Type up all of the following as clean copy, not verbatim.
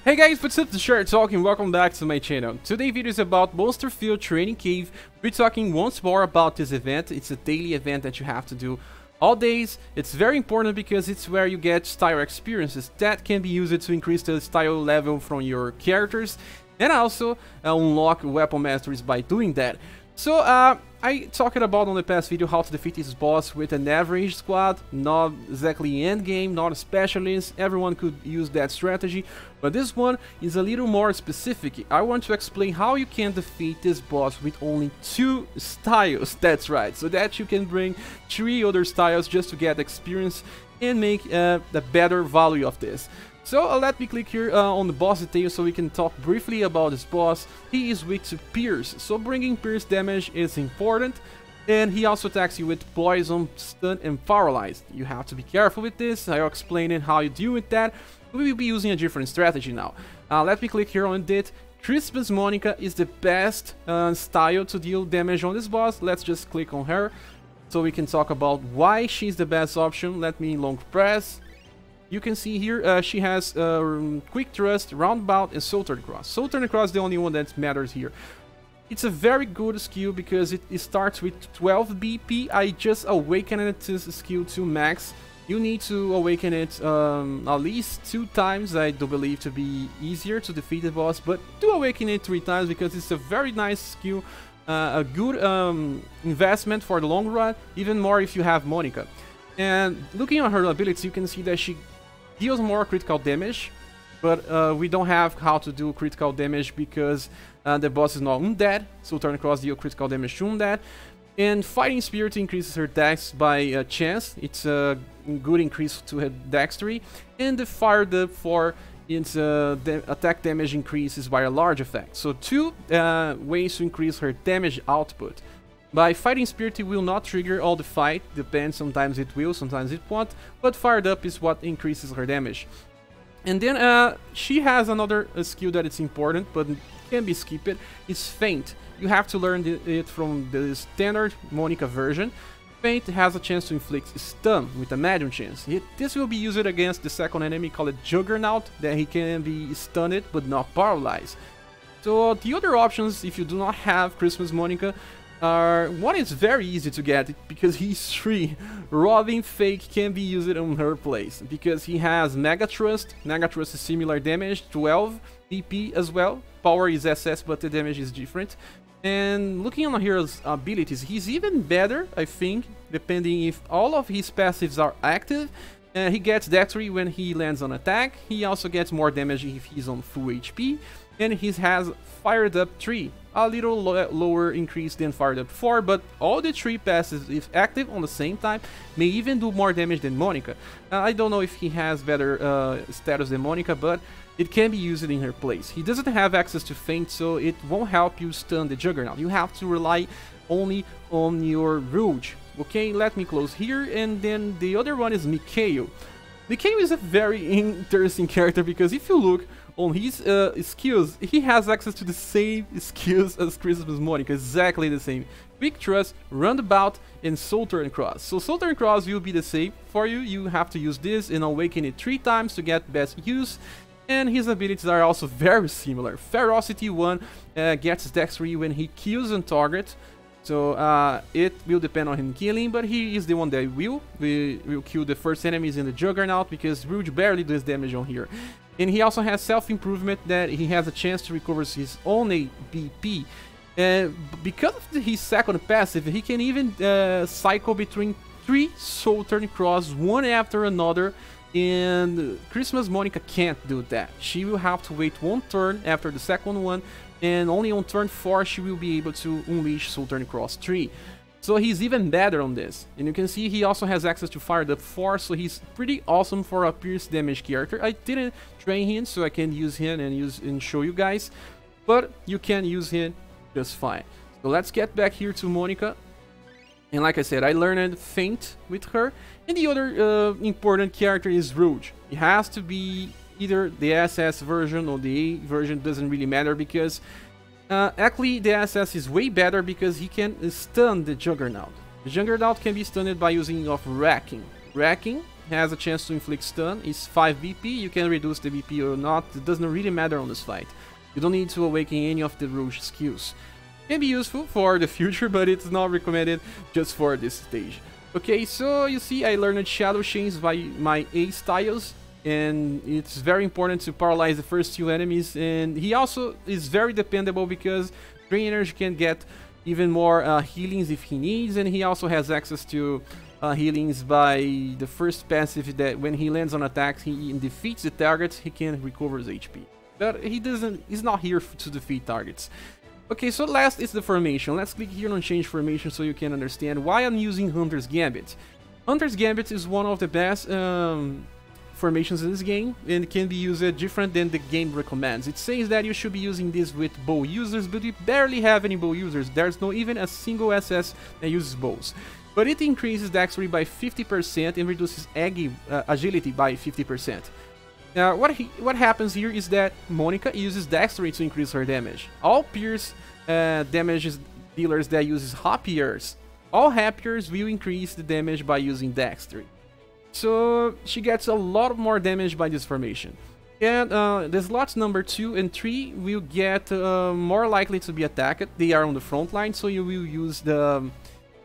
Hey guys, what's up? This is ScherBR talking. Welcome back to my channel. Today's video is about Monster Field Training Cave. We're talking once more about this event. It's a daily event that you have to do all days. It's very important because it's where you get style experiences that can be used to increase the style level from your characters and also unlock weapon masteries by doing that. So I talked about on the past video how to defeat this boss with an average squad, not exactly end game, not a specialist. Everyone could use that strategy, but this one is a little more specific. I want to explain how you can defeat this boss with only 2 styles. That's right, so that you can bring 3 other styles just to get experience and make the better value of this. So let me click here on the boss details so we can talk briefly about this boss. He is weak to pierce, so bringing pierce damage is important. And he also attacks you with poison, stun and paralyzed. You have to be careful with this. I'll explain it how you deal with that. We will be using a different strategy now. Let me click here on it. Christmas Monica is the best style to deal damage on this boss. Let's just click on her so we can talk about why she's the best option. Let me long press. You can see here she has Quick Thrust, Roundabout and Soul Turn Cross. Soul Turn Cross is the only one that matters here. It's a very good skill because it starts with 12 BP. I just awakened this skill to max. You need to awaken it at least 2 times, I do believe, to be easier to defeat the boss. But do awaken it 3 times because it's a very nice skill, a good investment for the long run, even more if you have Monica. And looking at her abilities, you can see that she deals more critical damage, but we don't have how to do critical damage because the boss is not undead, so Turn Cross deals critical damage to undead. And Fighting Spirit increases her dex by chance. It's a good increase to her dexterity. And the Fired Up for its attack damage increases by a large effect. So 2 ways to increase her damage output. By Fighting Spirit, it will not trigger all the fight, depends, sometimes it will, sometimes it won't, but Fired Up is what increases her damage. And then she has another skill that is important, but can be skipped, it's Feint. You have to learn it from the standard Monica version. Feint has a chance to inflict stun with a medium chance. This will be used against the second enemy called Juggernaut, that he can be stunned but not paralyzed. So the other options, if you do not have Christmas Monica, one is very easy to get because he's free. Robin Fake can be used on her place because he has Mega Thrust. Mega Thrust is similar damage, 12 BP as well. Power is SS, but the damage is different. And looking on hero's abilities, he's even better, I think, depending if all of his passives are active. He gets dexterity when he lands on attack. He also gets more damage if he's on full HP. And he has Fired Up 3, a little lower increase than Fired Up 4, but all the 3 passes, if active on the same time, may even do more damage than Monica. I don't know if he has better status than Monica, but it can be used in her place. He doesn't have access to Feint, so it won't help you stun the Juggernaut. You have to rely only on your Rouge. Okay, let me close here, and then the other one is Mikhail. Mikhail is a very interesting character because if you look on his skills, he has access to the same skills as Christmas Monica, exactly the same. Quick Thrust, Roundabout, and Soul Turn Cross. So Soul Turn Cross will be the same for you. You have to use this and awaken it 3 times to get best use. And his abilities are also very similar. Ferocity 1 gets dexterity when he kills on target. So it will depend on him killing, but he is the one that will kill the first enemies in the Juggernaut because Rouge barely does damage on here. And he also has self-improvement that he has a chance to recover his own BP. Because of his second passive, he can even cycle between 3 Soul Turn Cross, one after another. And Christmas Monica can't do that. She will have to wait 1 turn after the second one. And only on turn 4 she will be able to unleash Soul Turn Cross 3. So he's even better on this. And you can see he also has access to Fired Up 4, so he's pretty awesome for a pierce damage character. I didn't train him, so I can't use him and show you guys. But you can use him just fine. So let's get back here to Monica. And like I said, I learned Feint with her. And the other important character is Rouge. It has to be either the SS version or the A version, doesn't really matter because actually the SS is way better because he can stun the Juggernaut. The Juggernaut can be stunned by using of Racking. Racking has a chance to inflict stun. It's 5 BP. You can reduce the BP or not. It doesn't really matter on this fight. You don't need to awaken any of the Rouge skills. Can be useful for the future, but it's not recommended just for this stage. Okay, so you see I learned Shadow Chains by my A styles, and it's very important to paralyze the first 2 enemies, and he also is very dependable because Drain Energy can get even more healings if he needs, and he also has access to healings by the first passive that when he lands on attacks, he defeats the targets, he can recover his HP. But he's not here to defeat targets. Okay, so last is the formation. Let's click here on change formation so you can understand why I'm using Hunter's Gambit. Hunter's Gambit is one of the best formations in this game, and it can be used different than the game recommends. It says that you should be using this with bow users, but we barely have any bow users. There's no even a single SS that uses bows. But it increases dexterity by 50% and reduces agility by 50%. Now, what happens here is that Monica uses dexterity to increase her damage. All Pierce damages dealers that uses Happiers, all Happiers will increase the damage by using dexterity. So she gets a lot more damage by this formation. And the slots number 2 and 3 will get more likely to be attacked. They are on the front line, so you will use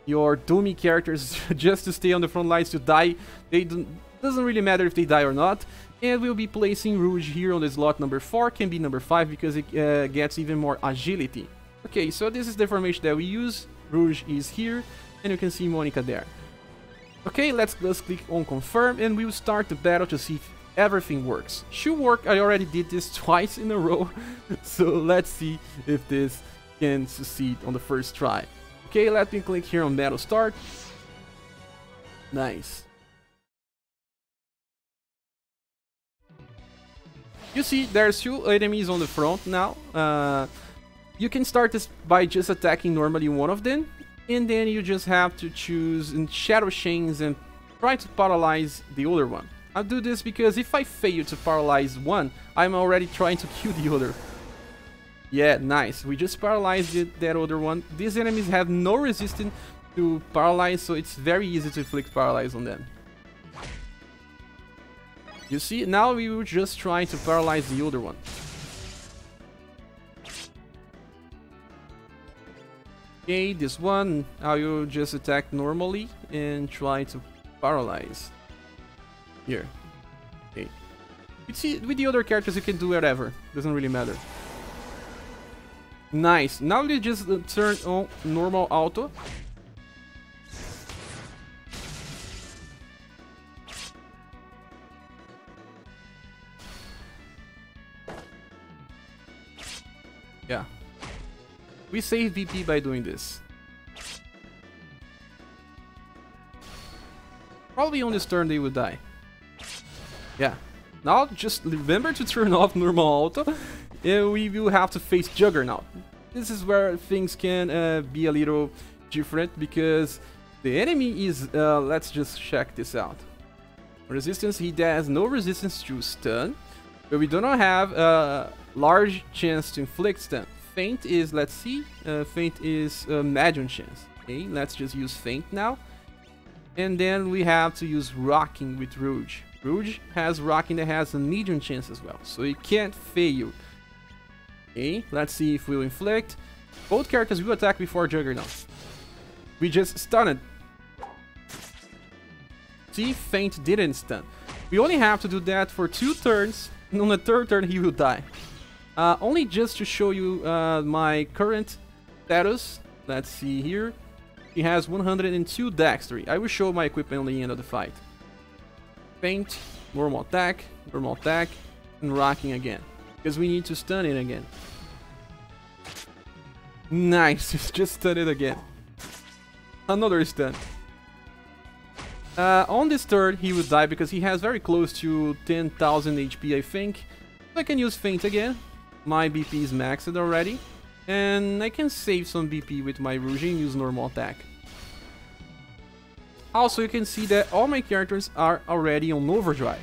your dummy characters just to stay on the front lines to die. Doesn't really matter if they die or not. And we'll be placing Rouge here on the slot number 4, can be number 5 because it gets even more agility. Okay, so this is the formation that we use. Rouge is here, and you can see Monica there. Okay, let's click on confirm, and we'll start the battle to see if everything works. Should work. I already did this twice in a row, so let's see if this can succeed on the first try. Okay, let me click here on battle start. Nice. You see, there's 2 enemies on the front now. You can start this by just attacking normally one of them, and then you just have to choose in Shadow Chains and try to paralyze the other one. I'll do this because if I fail to paralyze one, I'm already trying to kill the other. Yeah, nice. We just paralyzed that other one. These enemies have no resistance to paralyze, so it's very easy to inflict paralyze on them. You see, now we were just trying to paralyze the other one. Okay, this one, I will just attack normally and try to paralyze. Here. Okay. You see, with the other characters you can do whatever. Doesn't really matter. Nice. Now we just turn on normal auto. Yeah. We save VP by doing this. Probably on this turn they would die. Yeah. Now just remember to turn off normal auto, and we will have to face Juggernaut. This is where things can be a little different because the enemy is... let's just check this out. Resistance, he has no resistance to stun, but we do not have a large chance to inflict stun. Feint is, let's see, Feint is medium chance. Okay, let's just use Feint now. And then we have to use Rocking with Rouge. Rouge has Rocking that has a medium chance as well, so it can't fail. Okay, let's see if we'll inflict. Both characters will attack before Juggernaut. We just stunned. See, Feint didn't stun. We only have to do that for 2 turns, and on the 3rd turn he will die. Only just to show you my current status. Let's see here. He has 102 dexterity. I will show my equipment on the end of the fight. Feint, normal attack, and Rocking again. Because we need to stun it again. Nice, just stun it again. Another stun. On this turn, he would die because he has very close to 10,000 HP, I think. I can use Feint again. My BP is maxed already. And I can save some BP with my Rouge and use normal attack. Also, you can see that all my characters are already on overdrive.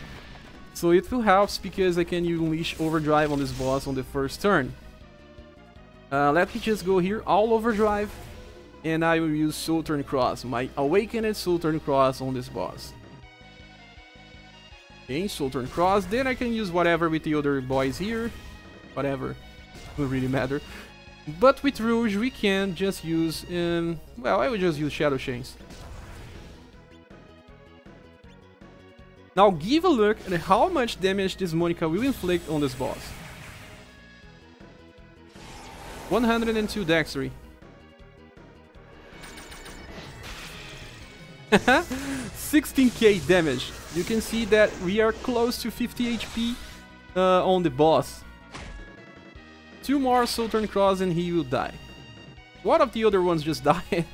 So it will help because I can unleash overdrive on this boss on the first turn. Let me just go here, all overdrive. And I will use Southern Cross, my awakened Southern Cross on this boss. Okay, Sultan Cross. Then I can use whatever with the other boys here. Whatever. Doesn't really matter. But with Rouge, we can just use... well, I would just use Shadow Chains. Now give a look at how much damage this Monica will inflict on this boss. 102 dexterity. 16k damage. You can see that we are close to 50 HP on the boss. 2 more Sultan Cross and he will die. One of the other ones just died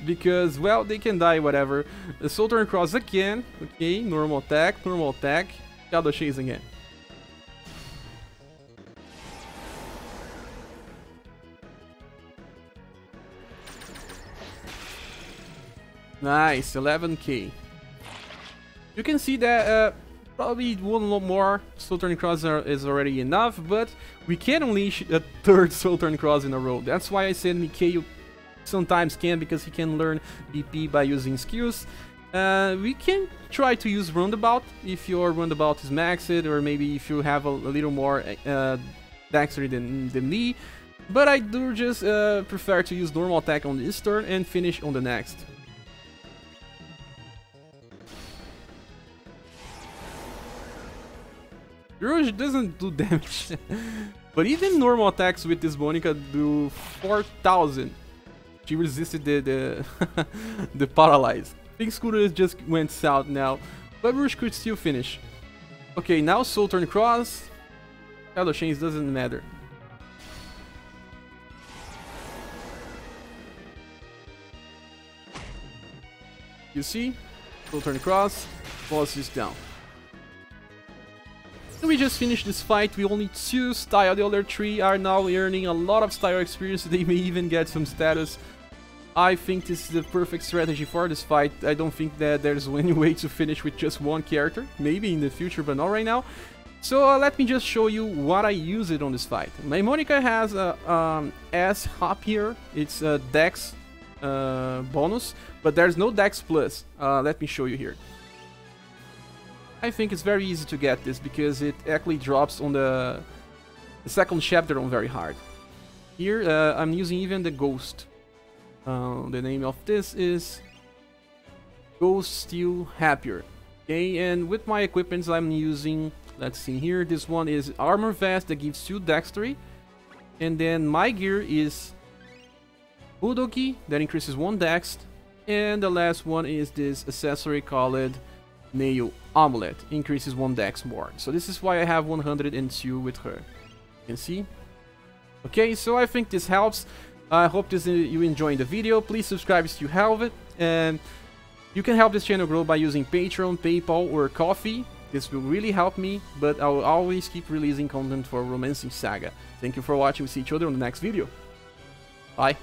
because, well, they can die whatever. The Sultan Cross again. Okay, normal attack, Shadow Chains again. Nice, 11k. You can see that probably one more Sultan Cross is already enough, but we can unleash a 3rd Sultan Cross in a row. That's why I said Mikhail sometimes can, because he can learn BP by using skills. We can try to use Roundabout if your Roundabout is maxed, or maybe if you have a little more dexterity than me. But I do just prefer to use normal attack on this turn and finish on the next. Rouge doesn't do damage, but even normal attacks with this Monica do 4,000. She resisted the the paralyze. Pink Scooter just went south now, but Rouge could still finish. Okay, now Sultan Cross. Shadow Chains doesn't matter. You see? Sultan Cross, boss is down. We just finished this fight with only 2 style. The other 3 are now earning a lot of style experience. They may even get some status. I think this is the perfect strategy for this fight. I don't think that there's any way to finish with just one character. Maybe in the future, but not right now. So let me just show you what I use it on this fight. My Monica has a S hop here. It's a Dex bonus, but there's no Dex plus. Let me show you here. I think it's very easy to get this because it actually drops on the 2nd chapter on very hard. Here I'm using even the Ghost. The name of this is Ghost Still Happier. Okay, and with my equipments I'm using, let's see here, this one is Armor Vest that gives 2 dexterity. And then my gear is Budogi that increases 1 dex. And the last one is this accessory called Nail Amulet, increases 1 dex more. So this is why I have 102 with her. You can see. Okay, so I think this helps. I hope you enjoyed the video. Please subscribe if you have it, and you can help this channel grow by using Patreon, PayPal, or Ko-fi. This will really help me, but I will always keep releasing content for Romancing Saga. Thank you for watching. We'll see each other on the next video. Bye.